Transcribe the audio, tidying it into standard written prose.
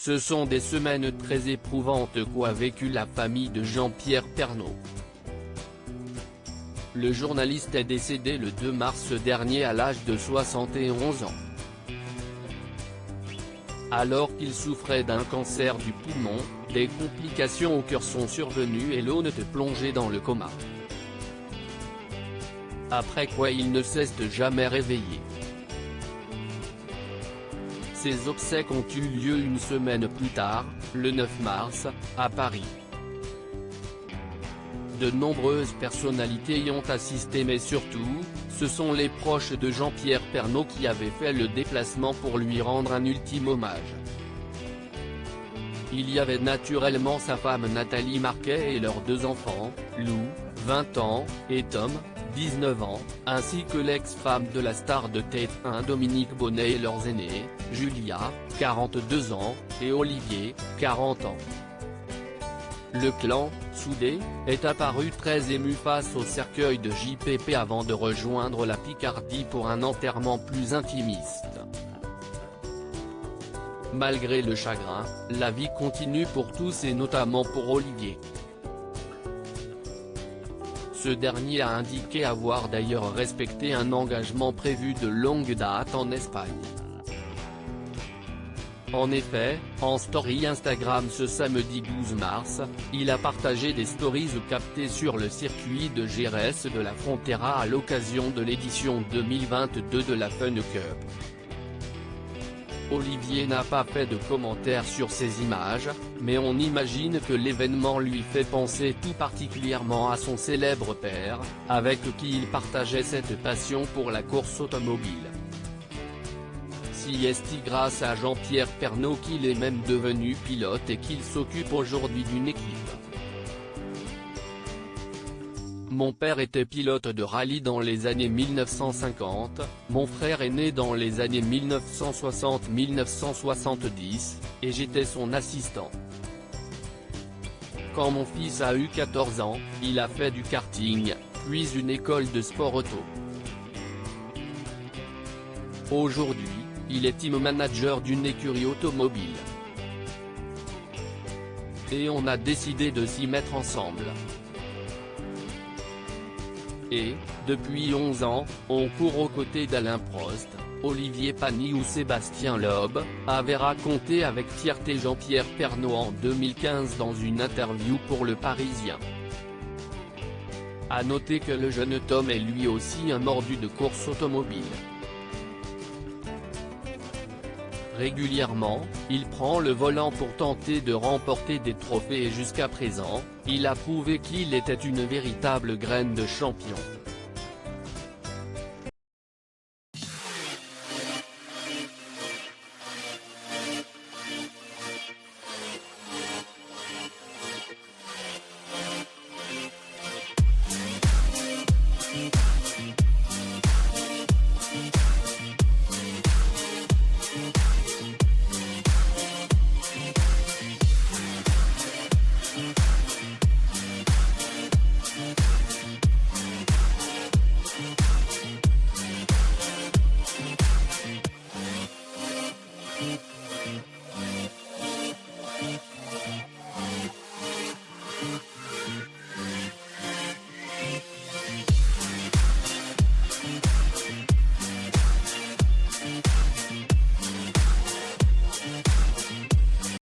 Ce sont des semaines très éprouvantes qu'a vécu la famille de Jean-Pierre Pernaut. Le journaliste est décédé le 2 mars dernier à l'âge de 71 ans. Alors qu'il souffrait d'un cancer du poumon, des complications au cœur sont survenues et l'on est plongé dans le coma. Après quoi il ne s'est jamais réveillé. Ses obsèques ont eu lieu une semaine plus tard, le 9 mars, à Paris. De nombreuses personnalités y ont assisté mais surtout, ce sont les proches de Jean-Pierre Pernaut qui avaient fait le déplacement pour lui rendre un ultime hommage. Il y avait naturellement sa femme Nathalie Marquet et leurs 2 enfants, Lou, 20 ans, et Tom, 19 ans, ainsi que l'ex-femme de la star de TF1 Dominique Bonnet et leurs aînés, Julia, 42 ans, et Olivier, 40 ans. Le clan, soudé, est apparu très ému face au cercueil de JPP avant de rejoindre la Picardie pour un enterrement plus intimiste. Malgré le chagrin, la vie continue pour tous et notamment pour Olivier. Ce dernier a indiqué avoir d'ailleurs respecté un engagement prévu de longue date en Espagne. En effet, en story Instagram ce samedi 12 mars, il a partagé des stories captées sur le circuit de Jerez de la Frontera à l'occasion de l'édition 2022 de la Fun Cup. Olivier n'a pas fait de commentaires sur ces images, mais on imagine que l'événement lui fait penser tout particulièrement à son célèbre père, avec qui il partageait cette passion pour la course automobile. C'est grâce à Jean-Pierre Pernaut qu'il est même devenu pilote et qu'il s'occupe aujourd'hui d'une équipe. Mon père était pilote de rallye dans les années 1950, mon frère est né dans les années 1960-1970, et j'étais son assistant. Quand mon fils a eu 14 ans, il a fait du karting, puis une école de sport auto. Aujourd'hui, il est team manager d'une écurie automobile. Et on a décidé de s'y mettre ensemble. Et, depuis 11 ans, on court aux côtés d'Alain Prost, Olivier Panis ou Sébastien Loeb, avait raconté avec fierté Jean-Pierre Pernaut en 2015 dans une interview pour Le Parisien. À noter que le jeune Tom est lui aussi un mordu de course automobile. Régulièrement, il prend le volant pour tenter de remporter des trophées et jusqu'à présent, il a prouvé qu'il était une véritable graine de champion.